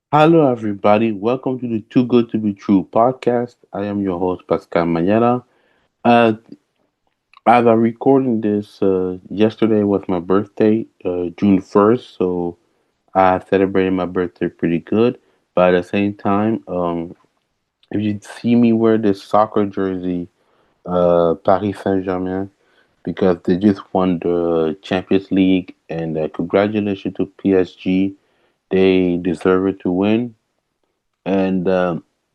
Hello, everybody. Welcome to the Too Good to Be True podcast. I am your host, Pascal Mañana. Uh, as I'm recording this, yesterday was my birthday, June 1st, so I celebrated my birthday pretty good. But at the same time, if you see me wear this soccer jersey, Paris Saint-Germain, because they just won the Champions League, and congratulations to PSG. They deserve it to win. And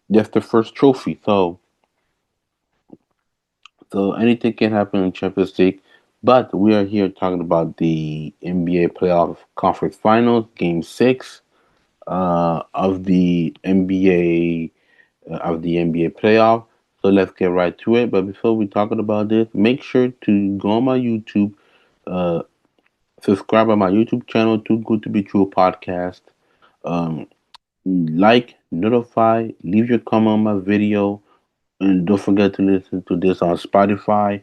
that's the first trophy. So anything can happen in Champions League. But we are here talking about the NBA playoff conference finals, Game Six of the NBA playoff. So let's get right to it. But before we talking about this, make sure to go on my YouTube, uh, subscribe on my YouTube channel, Too Good to Be True podcast. Um, like, notify, leave your comment on my video. And don't forget to listen to this on Spotify,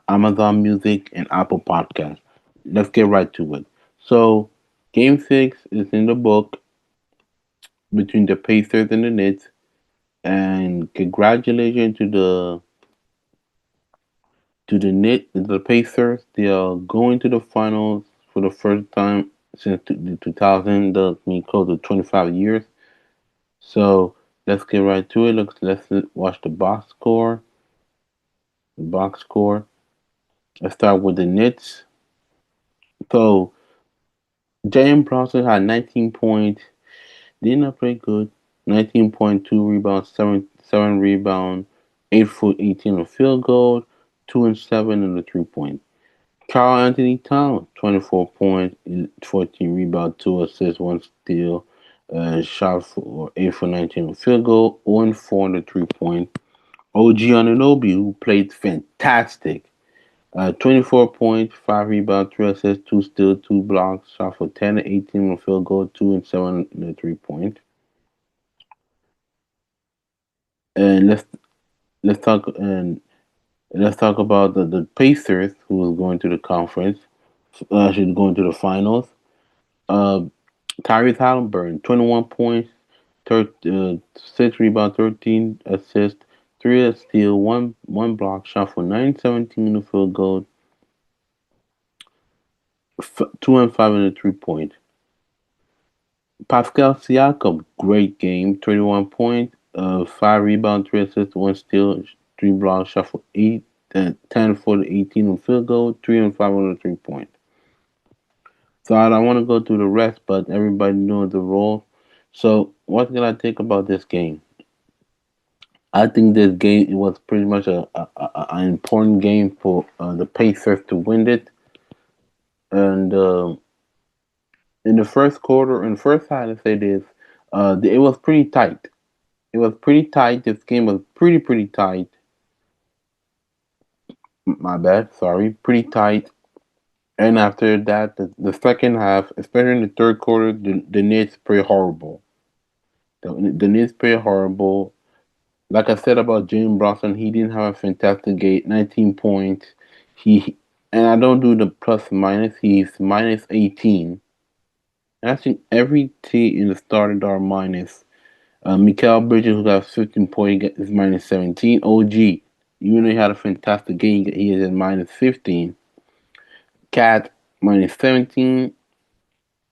Amazon Music, and Apple Podcasts. Let's get right to it. So, Game 6 is in the book between the Pacers and the Knicks. And congratulations the Pacers. They are going to the finals for the first time since the 2000, close to 25 years. So, let's get right to it. Let's watch the box score. The box score. Let's start with the Knicks. So Jalen Brunson had 19 points. Did not play good. 19.2 rebounds, seven rebound, 8 for 18 on field goal, 2 and 7 in the 3 point. Carl Anthony Towns, 24 points, 14 rebounds, 2 assists, 1 steal, shot for 8 for 19 on field goal, 0 and 4 in the 3 point. OG Anunoby, who played fantastic, 24 points, 5 rebounds, 3 assists, 2 steals, 2 blocks, shot for 10 and 18 on field goal, 2 and 7 in the 3 point. And let's talk about the Pacers, who is going to the conference, should going to the finals. Uh, Tyrese Halliburton, 21 points, 6 rebounds, 13 assists, 3 steals, one block, shot for 9-17 in the field goal, 2 and 5 in the 3 point. Pascal Siakam, great game. 21 points, 5 rebounds, 3 assists, 1 steal, 3 blocks, shot for 10 for 18 on field goal, 3 and 5 on the 3 point. So I don't want to go through the rest, but everybody knows the role. So what can I think about this game? I think this game it was pretty much an important game for the Pacers to win it. And in the first quarter, in the first half, let's say this, it was pretty tight. It was pretty tight. This game was pretty tight. My bad. Sorry, pretty tight. And after that, the second half, especially in the third quarter, the Knicks play horrible. The Knicks play horrible. Like I said about Jalen Brunson, he didn't have a fantastic game. 19 points. He and I don't do the plus minus. He's minus 18. And I think every team in the starting are minus. Mikal Bridges, who got 15 points, is minus 17. OG, even though he had a fantastic game, he is at minus 15. Cat, minus 17.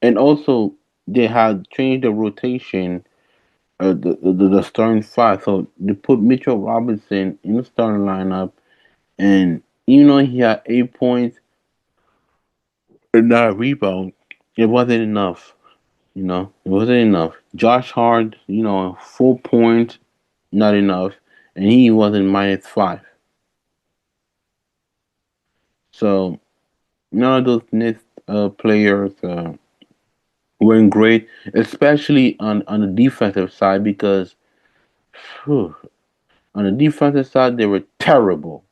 And also, they had changed the rotation, the starting five. So they put Mitchell Robinson in the starting lineup. And even though he had 8 points and 9 rebounds, it wasn't enough. It wasn't enough. Josh Hart, 4 points, not enough, and he was in minus 5. So none of those Knicks players weren't great, especially on the defensive side because whew, on the defensive side they were terrible,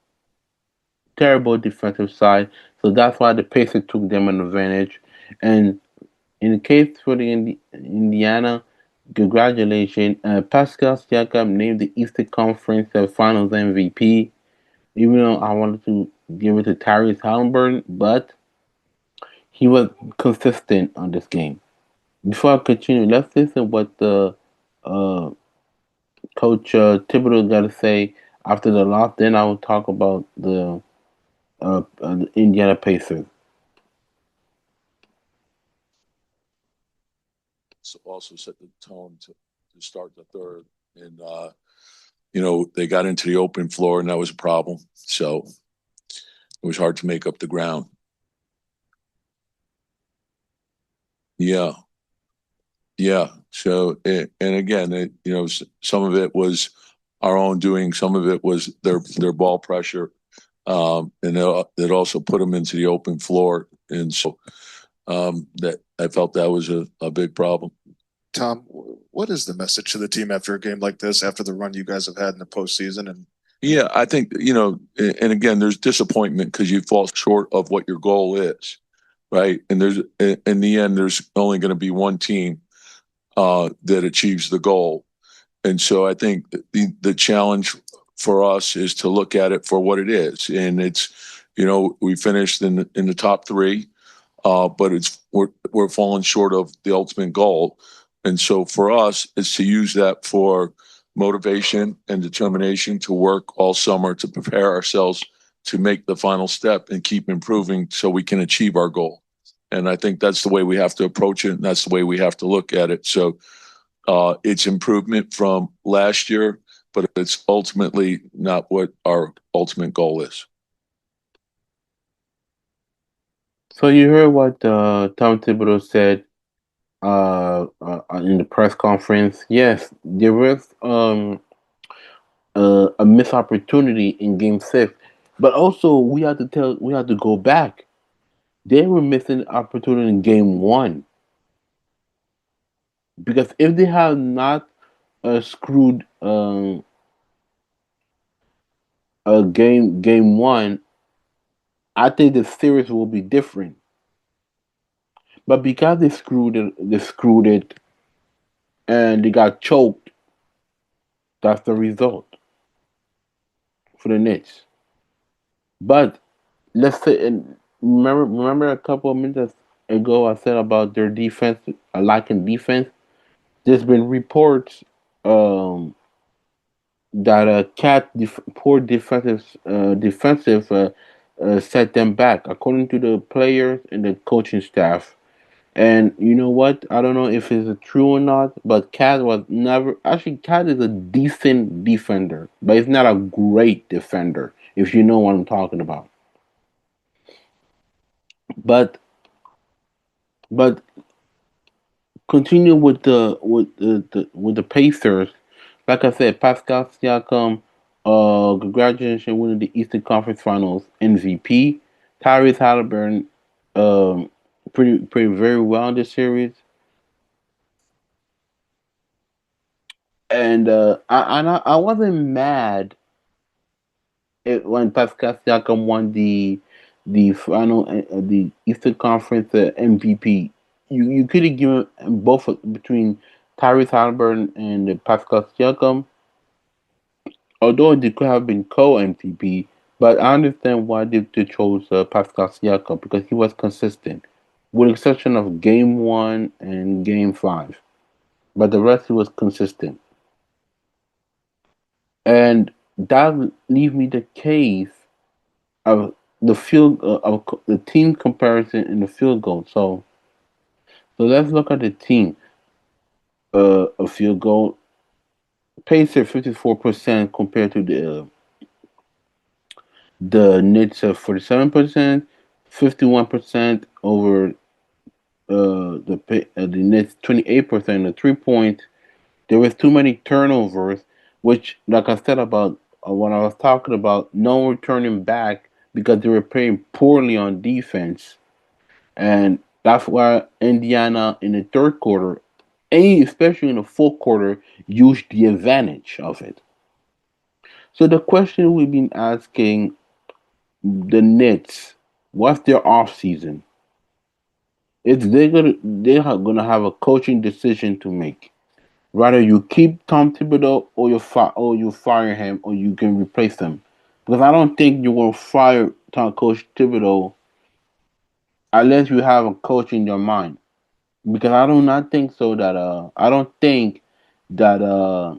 terrible defensive side. So that's why the Pacers took them an advantage. And in the case for the Indiana, congratulations, Pascal Siakam named the Eastern Conference Finals MVP. Even though I wanted to give it to Tyrese Halliburton, but he was consistent on this game. Before I continue, let's listen what the uh, coach Thibodeau got to say after the loss. Then I will talk about the Indiana Pacers. Also set the tone to start the third. And, they got into the open floor, and that was a problem. So it was hard to make up the ground. Yeah. Yeah. So, and again, some of it was our own doing. Some of it was their ball pressure. And it also put them into the open floor. And so that I felt that was a big problem. Tom, what is the message to the team after a game like this, after the run you guys have had in the postseason? And Yeah, I think, and again, there's disappointment because you fall short of what your goal is, right? And in the end, there's only going to be one team that achieves the goal. And so I think the challenge for us is to look at it for what it is. And it's, we finished in the top three, but we're falling short of the ultimate goal. And so for us, it's to use that for motivation and determination to work all summer to prepare ourselves to make the final step and keep improving so we can achieve our goal. And I think that's the way we have to approach it, and that's the way we have to look at it. So it's improvement from last year, but it's ultimately not what our ultimate goal is. So you heard what Tom Thibodeau said in the press conference. Yes, there was a missed opportunity in Game 6, but also we had to go back. They were missing opportunity in Game 1 because if they had not screwed game 1, I think the series will be different. But because they screwed it, and they got choked. That's the result for the Knicks. But let's say, and remember a couple of minutes ago I said about their defense, a lack in defense. There's been reports that poor defensive set them back, according to the players and the coaching staff. And you know what? I don't know if it's true or not, but Cat was never. Actually, Cat is a decent defender, but he's not a great defender, if you know what I'm talking about. But but continue with the Pacers. Like I said, Pascal Siakam, congratulations winning the Eastern Conference Finals MVP. Tyrese Halliburton, pretty very well in this series. And I wasn't mad when Pascal Siakam won the final the Eastern Conference MVP. You could have given both between Tyrese Halliburton and Pascal Siakam, although they could have been co MVP. But I understand why they chose Pascal Siakam because he was consistent, with the exception of Game 1 and Game 5. But the rest he was consistent. And that leaves me the case of the team comparison in the field goal. So let's look at the team. A field goal Pacer 54% compared to the Knicks 47%, 51% over the Knicks 28% the 3 point. There was too many turnovers, which, like I said about when I was talking about no one returning back because they were playing poorly on defense, and that's why Indiana in the third quarter, and especially in the fourth quarter, used the advantage of it. So the question we've been asking the Nets, what's their off season? They're gonna have a coaching decision to make. Rather you keep Tom Thibodeau or you fire him or you can replace him. Because I don't think you will fire Coach Thibodeau unless you have a coach in your mind. because I do not think so that I don't think that uh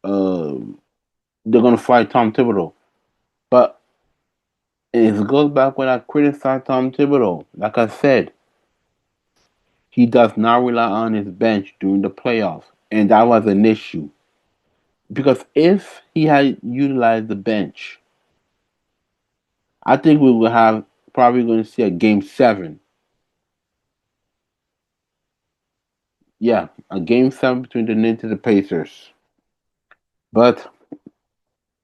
they're gonna fight Tom Thibodeau. But it goes back when I criticized Tom Thibodeau. Like I said, he does not rely on his bench during the playoffs, and that was an issue. Because if he had utilized the bench, I think we will have probably going to see a game 7. Yeah, a game 7 between the Knicks and the Pacers. But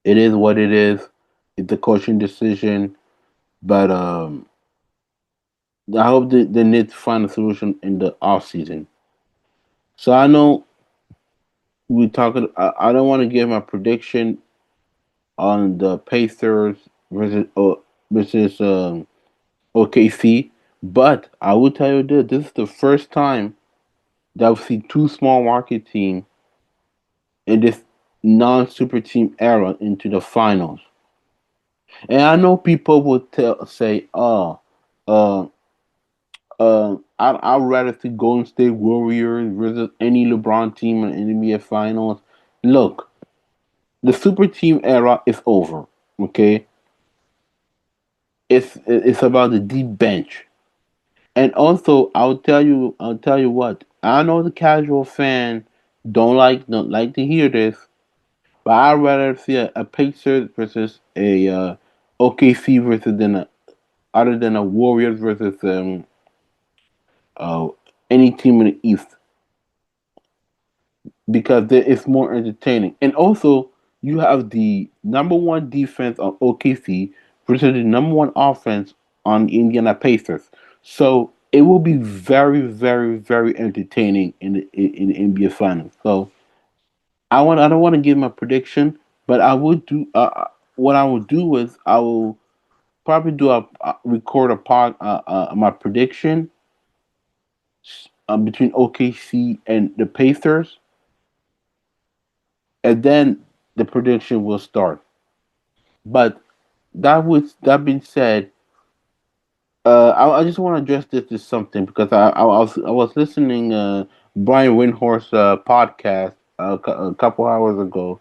it is what it is. It's a coaching decision. But I hope the Knicks find a solution in the off season. So I know we talking. I don't want to give my prediction on the Pacers versus OKC, but I will tell you this: this is the first time that we see two small market teams in this non-super team era into the finals. And I know people will say, "Oh, uh, I'd rather see Golden State Warriors versus any LeBron team in the NBA Finals." Look, the super team era is over. Okay, it's about the deep bench. And also, I'll tell you what. I know the casual fan don't like to hear this, but I'd rather see a Pacers versus a OKC versus than a other than a Warriors versus uh any team in the East because it's more entertaining. And also, you have the number one defense on OKC versus the number one offense on the Indiana Pacers. So it will be very, very, very entertaining in the NBA Finals. So I don't want to give my prediction, but I would do what I will do is I will probably do a record a pod my prediction between OKC and the Pacers, and then the prediction will start. But that being said, I just want to address this as something because I was listening Brian Windhorst podcast a couple hours ago.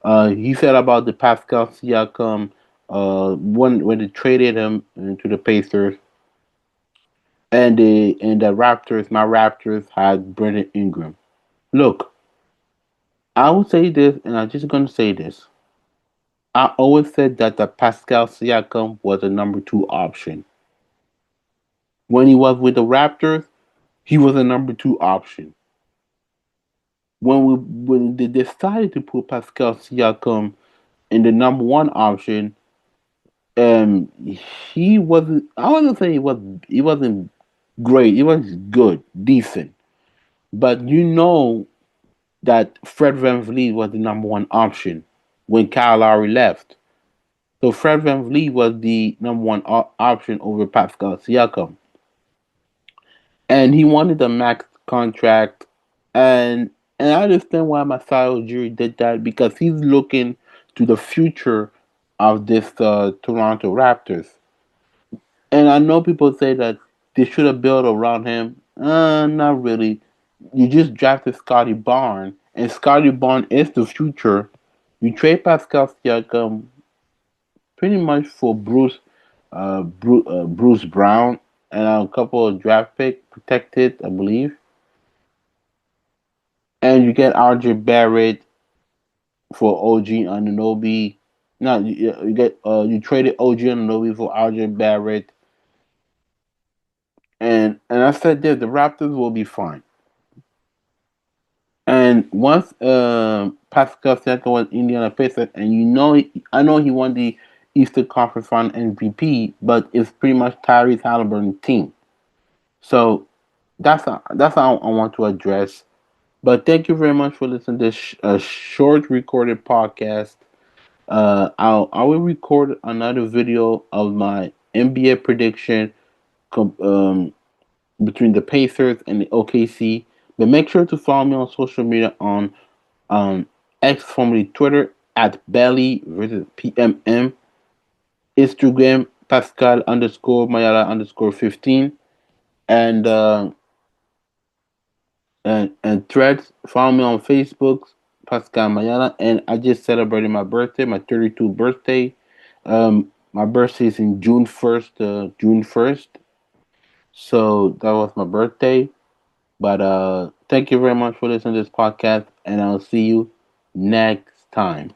He said about the Pascal Siakam when they traded him to the Pacers and the Raptors. My Raptors had Brandon Ingram. Look, I will say this, and I'm just gonna say this. I always said that the Pascal Siakam was a number 2 option. When he was with the Raptors, he was a number 2 option. When they decided to put Pascal Siakam in the number 1 option, he wasn't. I wouldn't say he wasn't great. He was good, decent. But you know that Fred VanVleet was the number 1 option when Kyle Lowry left. So Fred VanVleet was the number 1 option over Pascal Siakam, and he wanted a max contract, and I understand why Masai Ujiri did that because he's looking to the future of this Toronto Raptors. And I know people say that they should have built around him. Not really. You just drafted Scotty Barnes, and Scotty Barnes is the future. You trade Pascal Siakam pretty much for Bruce Brown and a couple of draft pick protected, I believe. And you get RJ Barrett for OG Anunoby. No, you get you traded OG Anunoby for RJ Barrett, and I said this, the Raptors will be fine. And once Pascal Siakam was Indiana Pacers, and I know he won the Eastern Conference Final MVP, but it's pretty much Tyrese Halliburton's team. So that's how I want to address. But thank you very much for listening to this short recorded podcast. I will record another video of my NBA prediction between the Pacers and the OKC. But make sure to follow me on social media on um, X, formerly Twitter, at Belly versus PMM, Instagram Pascal underscore Mayala underscore 15, and and threads. Follow me on Facebook, Pascal Mayala, and I just celebrated my birthday, my 32th birthday. My birthday is in June 1st, June 1st. So that was my birthday. But thank you very much for listening to this podcast, and I'll see you next time.